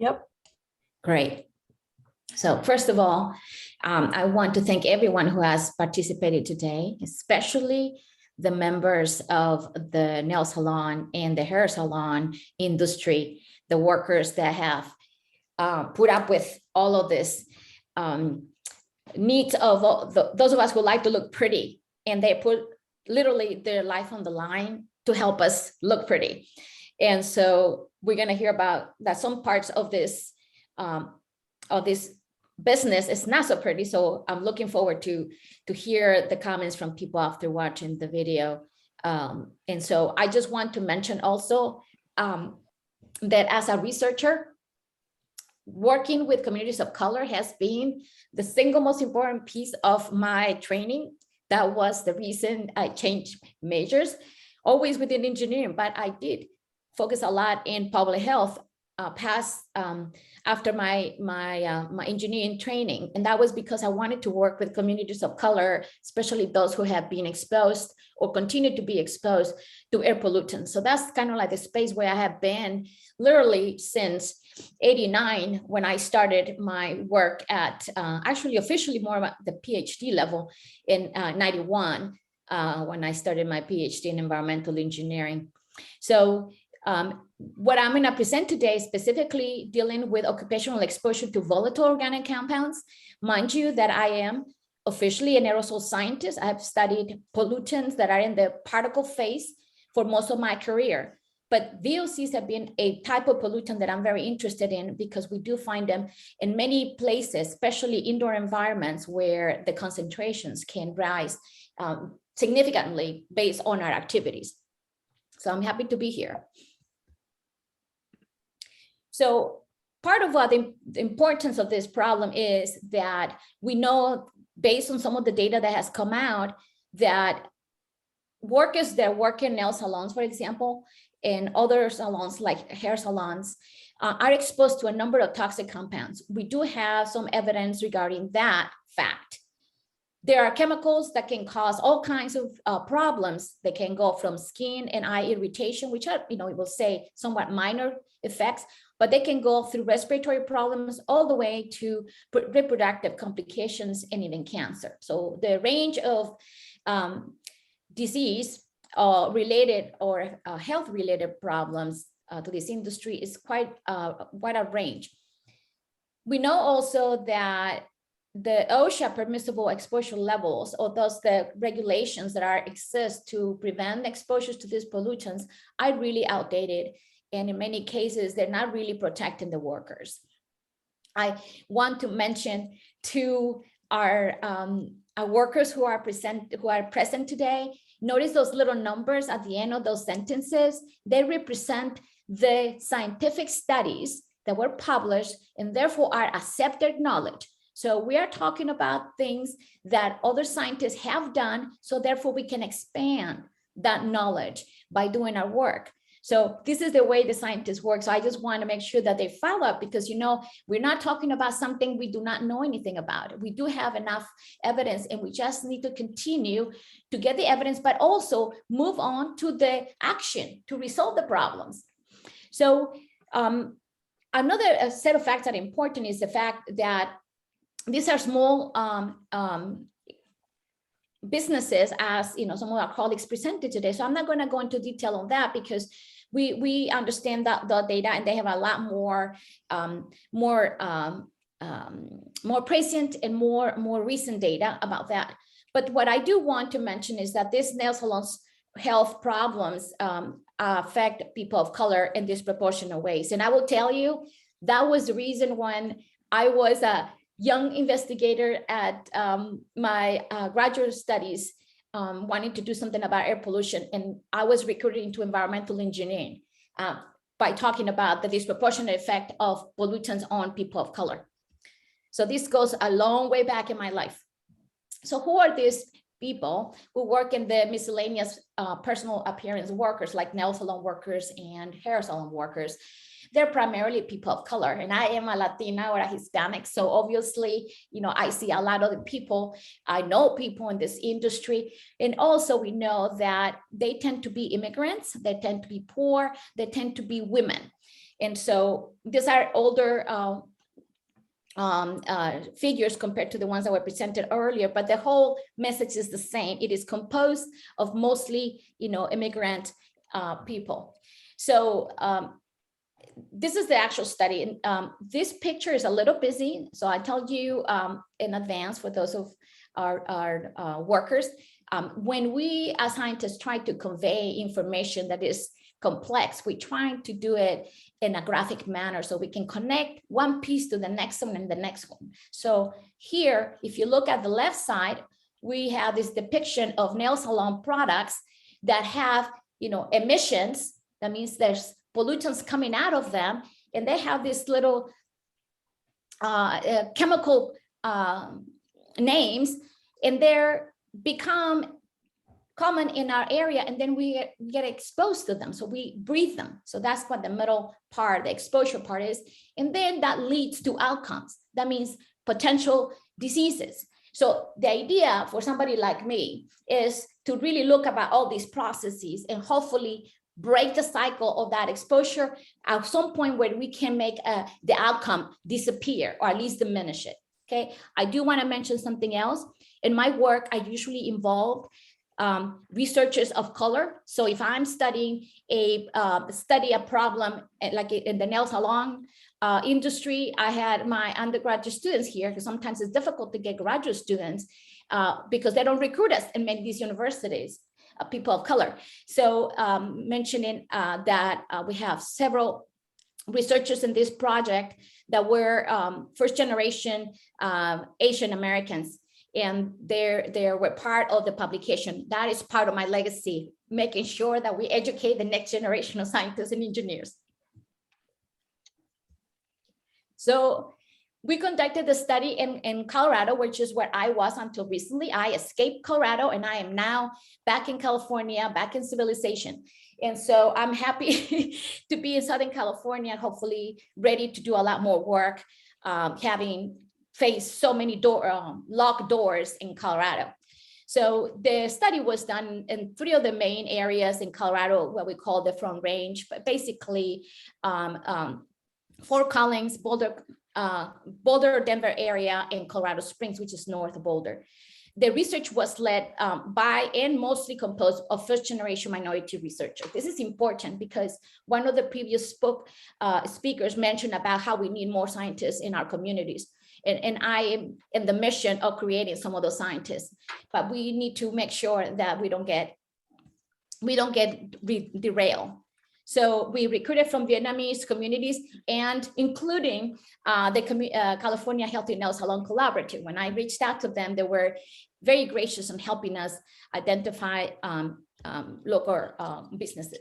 Yep. Great. So first of all, I want to thank everyone who has participated today, especially the members of the nail salon and the hair salon industry, the workers that have put up with all of this needs of those of us who like to look pretty, and they put literally their life on the line to help us look pretty. And so we're going to hear about that some parts of this business is not so pretty. So I'm looking forward to hear the comments from people after watching the video. And so I just want to mention also that as a researcher, working with communities of color has been the single most important piece of my training. That was the reason I changed majors, always within engineering, but I did focus a lot in public health after my engineering training. And that was because I wanted to work with communities of color, especially those who have been exposed or continue to be exposed to air pollutants. So that's kind of like the space where I have been literally since 89, when I started my work at actually officially more at the PhD level in 91, when I started my PhD in environmental engineering. So what I'm going to present today is specifically dealing with occupational exposure to volatile organic compounds. Mind you that I am officially an aerosol scientist. I have studied pollutants that are in the particle phase for most of my career. But VOCs have been a type of pollutant that I'm very interested in because we do find them in many places, especially indoor environments where the concentrations can rise significantly based on our activities. So I'm happy to be here. So part of what the importance of this problem is that we know, based on some of the data that has come out, that workers that work in nail salons, for example, and other salons like hair salons are exposed to a number of toxic compounds. We do have some evidence regarding that fact. There are chemicals that can cause all kinds of problems. They can go from skin and eye irritation, which are, we will say somewhat minor effects, but they can go through respiratory problems all the way to reproductive complications and even cancer. So the range of disease related or health related problems to this industry is quite a range. We know also that the OSHA permissible exposure levels, or thus the regulations that exist to prevent exposures to these pollutants, are really outdated. And in many cases, they're not really protecting the workers. I want to mention to our workers who are present today, notice those little numbers at the end of those sentences. They represent the scientific studies that were published and therefore are accepted knowledge. So we are talking about things that other scientists have done, so therefore we can expand that knowledge by doing our work. So this is the way the scientists work. So I just want to make sure that they follow up, because we're not talking about something we do not know anything about. We do have enough evidence, and we just need to continue to get the evidence, but also move on to the action to resolve the problems. So another set of facts that are important is the fact that these are small businesses, as some of our colleagues presented today. So I'm not going to go into detail on that, because we understand that the data, and they have a lot more present and more recent data about that. But what I do want to mention is that these nail salons health problems affect people of color in disproportionate ways. And I will tell you, that was the reason when I was a young investigator at my graduate studies, wanting to do something about air pollution. And I was recruited into environmental engineering by talking about the disproportionate effect of pollutants on people of color. So this goes a long way back in my life. So who are these people who work in the miscellaneous personal appearance workers, like nail salon workers and hair salon workers? They're primarily people of color, and I am a Latina or a Hispanic. So obviously, I see a lot of the people, I know people in this industry. And also we know that they tend to be immigrants, they tend to be poor, they tend to be women. And so these are older figures compared to the ones that were presented earlier, but the whole message is the same. It is composed of mostly, immigrant people. So this is the actual study. And this picture is a little busy, so I tell you in advance for those of our workers, when we as scientists try to convey information that is complex, we try to do it in a graphic manner so we can connect one piece to the next one and the next one. So here, if you look at the left side, we have this depiction of nail salon products that have, emissions. That means there's pollutants coming out of them, and they have this little chemical names, and they're become common in our area, and then we get exposed to them, so we breathe them. So that's what the middle part, the exposure part is, and then that leads to outcomes. That means potential diseases. So the idea for somebody like me is to really look about all these processes and hopefully break the cycle of that exposure at some point where we can make the outcome disappear or at least diminish it. Okay, I do want to mention something else. In my work, I usually involve researchers of color. So if I'm studying a problem like in the nail salon industry, I had my undergraduate students here, because sometimes it's difficult to get graduate students because they don't recruit us in many of these universities, people of color. So mentioning that we have several researchers in this project that were first generation Asian Americans, and they were part of the publication. That is part of my legacy, making sure that we educate the next generation of scientists and engineers. So we conducted the study in Colorado, which is where I was until recently. I escaped Colorado and I am now back in California, back in civilization. And so I'm happy to be in Southern California, hopefully ready to do a lot more work, having faced so many locked doors in Colorado. So the study was done in 3 of the main areas in Colorado, what we call the Front Range, but basically Fort Collins, Boulder, Denver area, and Colorado Springs, which is north of Boulder. The research was led by and mostly composed of first generation minority researchers. This is important because one of the previous speakers mentioned about how we need more scientists in our communities. And I am in the mission of creating some of those scientists, but we need to make sure that we don't get derailed. So we recruited from Vietnamese communities and including the California Healthy Nail Salon Collaborative. When I reached out to them, they were very gracious in helping us identify local businesses.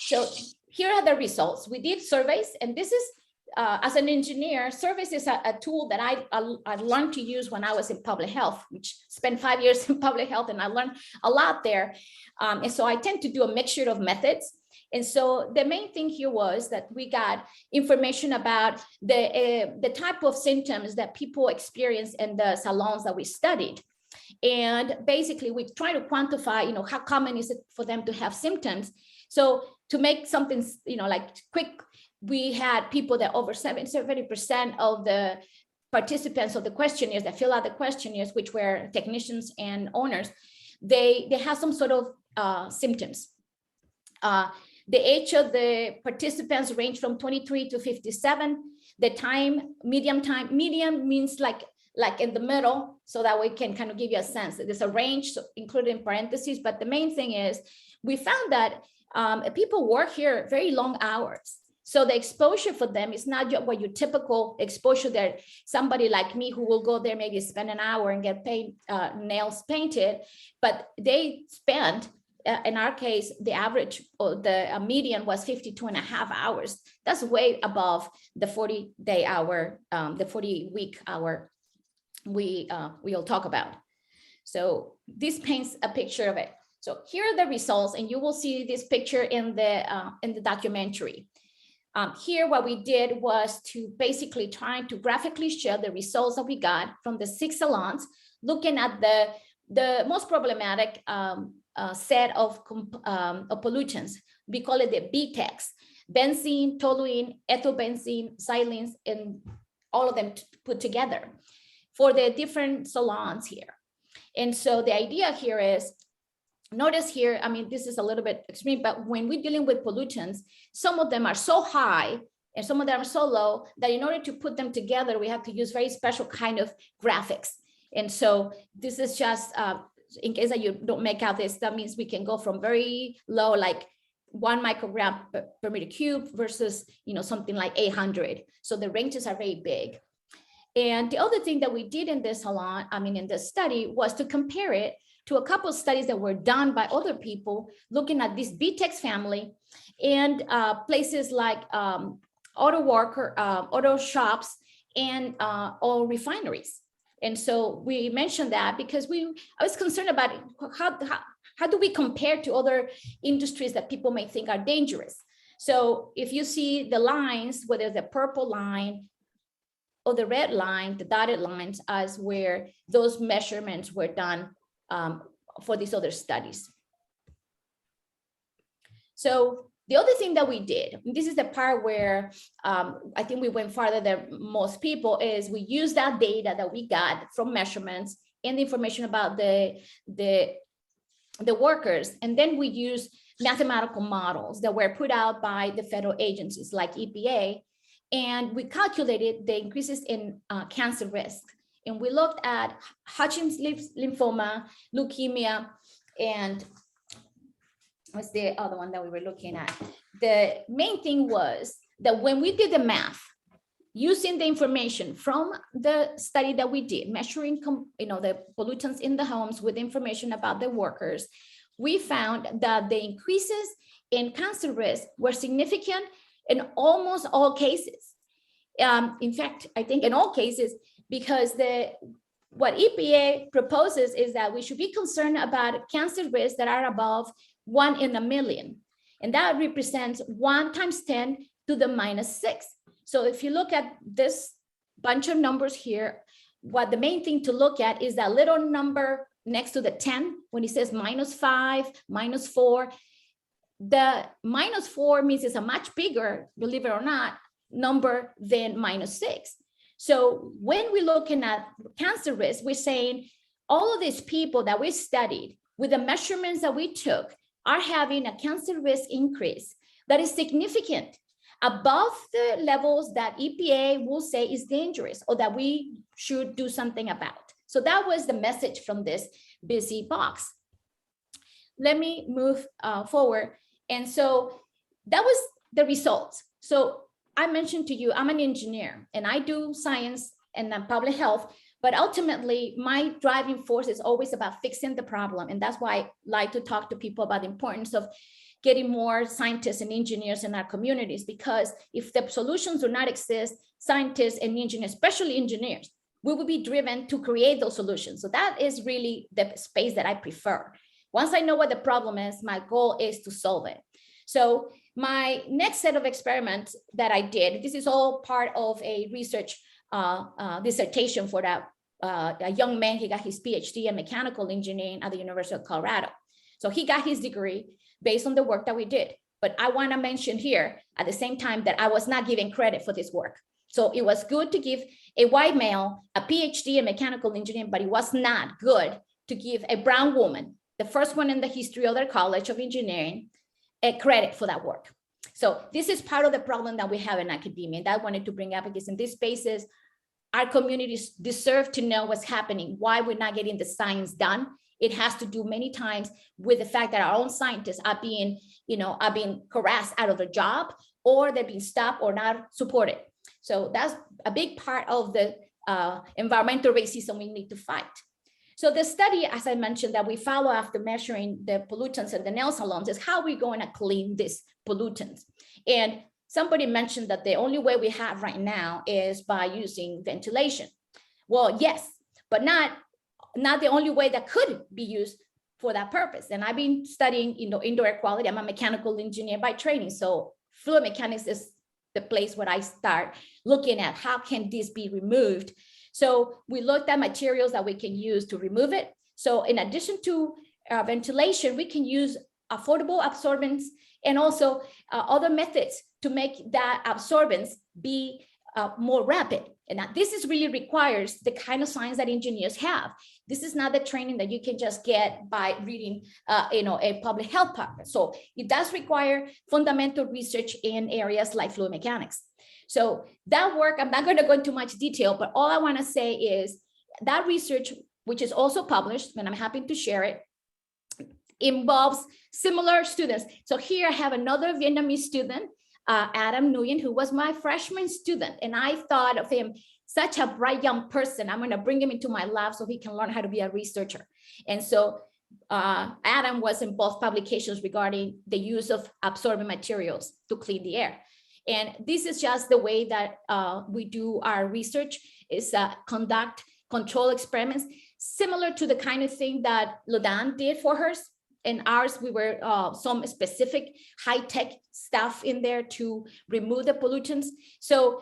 So here are the results. We did surveys, and this is, as an engineer, surveys is a tool that I learned to use when I was in public health, which spent 5 years in public health, and I learned a lot there. And so I tend to do a mixture of methods. And so the main thing here was that we got information about the type of symptoms that people experience in the salons that we studied. And basically we try to quantify, how common is it for them to have symptoms. So to make something, like quick, we had people that over 70% of the participants of the questionnaires that fill out the questionnaires, which were technicians and owners, they have some sort of symptoms. The age of the participants range from 23 to 57. The medium means like in the middle, so that we can kind of give you a sense. There's a range, so included in parentheses, but the main thing is we found that people work here very long hours. So the exposure for them is not what your typical exposure that somebody like me who will go there, maybe spend an hour and get nails painted, but they spend, in our case, the average or the median was 52.5 hours. That's way above the 40-day hour, the 40-week hour we'll talk about. So this paints a picture of it. So here are the results, and you will see this picture in the documentary. Here, what we did was to basically try to graphically show the results that we got from the 6 salons, looking at the most problematic set of pollutants. We call it the BTEX. benzene, toluene, ethylbenzene, xylenes, and all of them put together for the different salons here. And so the idea here is, notice here, I mean, this is a little bit extreme, but when we're dealing with pollutants, some of them are so high and some of them are so low that in order to put them together, we have to use very special kind of graphics. And so this is just, in case that you don't make out this, that means we can go from very low, like 1 microgram per meter cube versus, something like 800. So the ranges are very big. And the other thing that we did in this salon, in this study, was to compare it to a couple of studies that were done by other people looking at this BTEX family and places like auto shops and oil refineries. And so we mentioned that because I was concerned about how do we compare to other industries that people may think are dangerous. So if you see the lines, whether the purple line or the red line, the dotted lines, as where those measurements were done for these other studies. So the other thing that we did, and this is the part where I think we went farther than most people, is we used that data that we got from measurements and the information about the workers. And then we used mathematical models that were put out by the federal agencies like EPA. And we calculated the increases in cancer risk. And we looked at Hodgkin's lymphoma, leukemia, and what's the other one that we were looking at? The main thing was that when we did the math, using the information from the study that we did, measuring the pollutants in the homes with information about the workers, we found that the increases in cancer risk were significant in almost all cases. In fact, I think in all cases, because what EPA proposes is that we should be concerned about cancer risks that are above 1 in a million. And that represents 1 × 10 to the -6. So if you look at this bunch of numbers here, what the main thing to look at is that little number next to the 10, when it says -5, -4, the -4 means it's a much bigger, believe it or not, number than -6. So when we're looking at cancer risk, we're saying all of these people that we studied with the measurements that we took are having a cancer risk increase that is significant above the levels that EPA will say is dangerous or that we should do something about. So that was the message from this busy box. Let me move forward. And so that was the results. So I mentioned to you, I'm an engineer and I do science and public health, but ultimately my driving force is always about fixing the problem. And that's why I like to talk to people about the importance of getting more scientists and engineers in our communities, because if the solutions do not exist, scientists and engineers, especially engineers, we will be driven to create those solutions. So that is really the space that I prefer. Once I know what the problem is, my goal is to solve it. So my next set of experiments that I did, this is all part of a research dissertation for that a young man. He got his PhD in mechanical engineering at the University of Colorado. So he got his degree based on the work that we did. But I want to mention here at the same time that I was not given credit for this work. So it was good to give a white male a PhD in mechanical engineering, but it was not good to give a brown woman, the first one in the history of their college of engineering, a credit for that work. So this is part of the problem that we have in academia, and I wanted to bring up, because in these spaces, our communities deserve to know what's happening, why we're not getting the science done. It has to do many times with the fact that our own scientists are being harassed out of their job, or they're being stopped or not supported. So that's a big part of the environmental racism we need to fight. So the study, as I mentioned, that we follow after measuring the pollutants in the nail salons is how we're going to clean these pollutants. And somebody mentioned that the only way we have right now is by using ventilation. Well, yes, but not the only way that could be used for that purpose. And I've been studying indoor air quality. I'm a mechanical engineer by training. So fluid mechanics is the place where I start looking at how can this be removed. So we looked at materials that we can use to remove it. So in addition to ventilation, we can use affordable absorbents and also other methods to make that absorbance be more rapid. And now this is really requires the kind of science that engineers have. This is not the training that you can just get by reading, a public health paper. So it does require fundamental research in areas like fluid mechanics. So that work, I'm not going to go into much detail, but all I want to say is that research, which is also published, and I'm happy to share it, involves similar students. So here I have another Vietnamese student, Adam Nguyen, who was my freshman student. And I thought of him, such a bright young person. I'm going to bring him into my lab so he can learn how to be a researcher. And so Adam was in both publications regarding the use of absorbent materials to clean the air. And this is just the way that we do our research, is conduct control experiments, similar to the kind of thing that Lodan did for hers. In ours, we were some specific high-tech stuff in there to remove the pollutants. So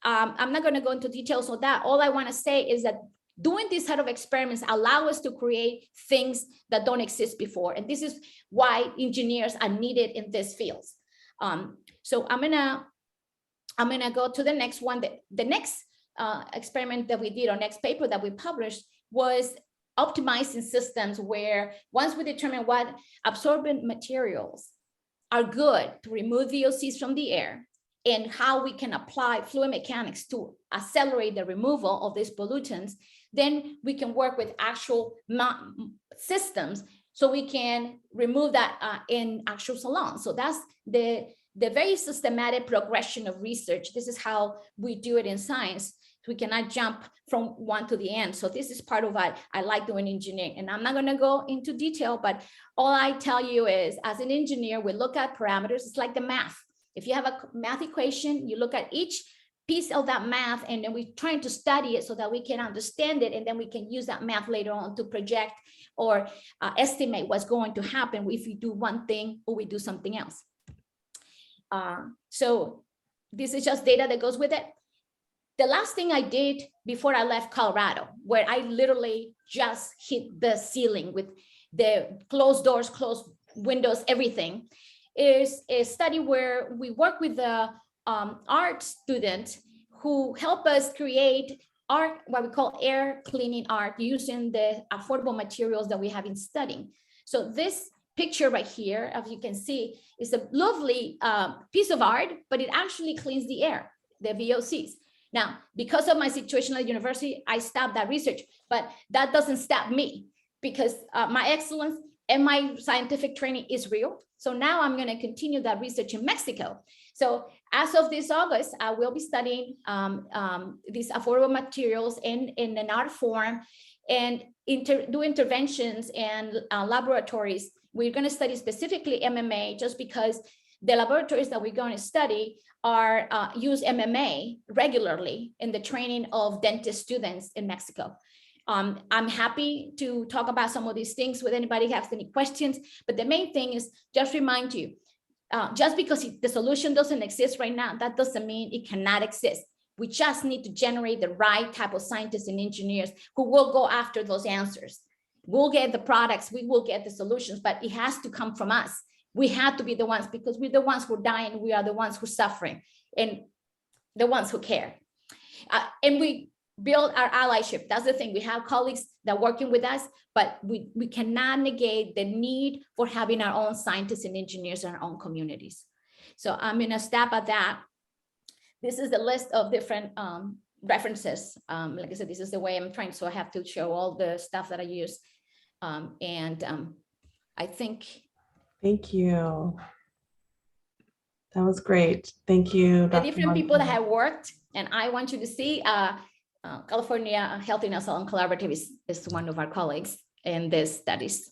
I'm not going to go into details on that. All I want to say is that doing this type of experiments allow us to create things that don't exist before. And this is why engineers are needed in these fields. So I'm gonna go to the next one. The next experiment that we did, or next paper that we published, was optimizing systems where once we determine what absorbent materials are good to remove VOCs from the air and how we can apply fluid mechanics to accelerate the removal of these pollutants, then we can work with actual systems so we can remove that in actual salons. So that's the very systematic progression of research. This is how we do it in science. We cannot jump from one to the end. So this is part of what I like doing engineering. And I'm not going to go into detail, but all I tell you is, as an engineer, we look at parameters. It's like the math. If you have a math equation, you look at each piece of that math, and then we're trying to study it so that we can understand it. And then we can use that math later on to project or estimate what's going to happen if we do one thing or we do something else. So this is just data that goes with it. The last thing I did before I left Colorado, where I literally just hit the ceiling with the closed doors, closed windows, everything, is a study where we work with the art students who help us create art, what we call air cleaning art, using the affordable materials that we have been studying. So this picture right here, as you can see, is a lovely piece of art, but it actually cleans the air, the VOCs. Now, because of my situation at the university, I stopped that research, but that doesn't stop me, because my excellence and my scientific training is real. So now I'm going to continue that research in Mexico. So as of this August, I will be studying these affordable materials in an art form, and do interventions and laboratories. We're going to study specifically MMA, just because the laboratories that we're going to study are use MMA regularly in the training of dentist students in Mexico. I'm happy to talk about some of these things with anybody who has any questions, but the main thing is just remind you, just because the solution doesn't exist right now, that doesn't mean it cannot exist. We just need to generate the right type of scientists and engineers who will go after those answers. We'll get the products, we will get the solutions, but it has to come from us. We have to be the ones, because we're the ones who are dying. We are the ones who are suffering, and the ones who care. And we build our allyship. That's the thing. We have colleagues that are working with us, but we cannot negate the need for having our own scientists and engineers in our own communities. So I'm going to stop at that. This is the list of different references. Like I said, this is the way I'm trying. So I have to show all the stuff that I use. I think. Thank you. That was great. Thank you, The Dr. different Montoya. people that have worked, and I want you to see California Healthy Nail Salon Collaborative is one of our colleagues in these studies.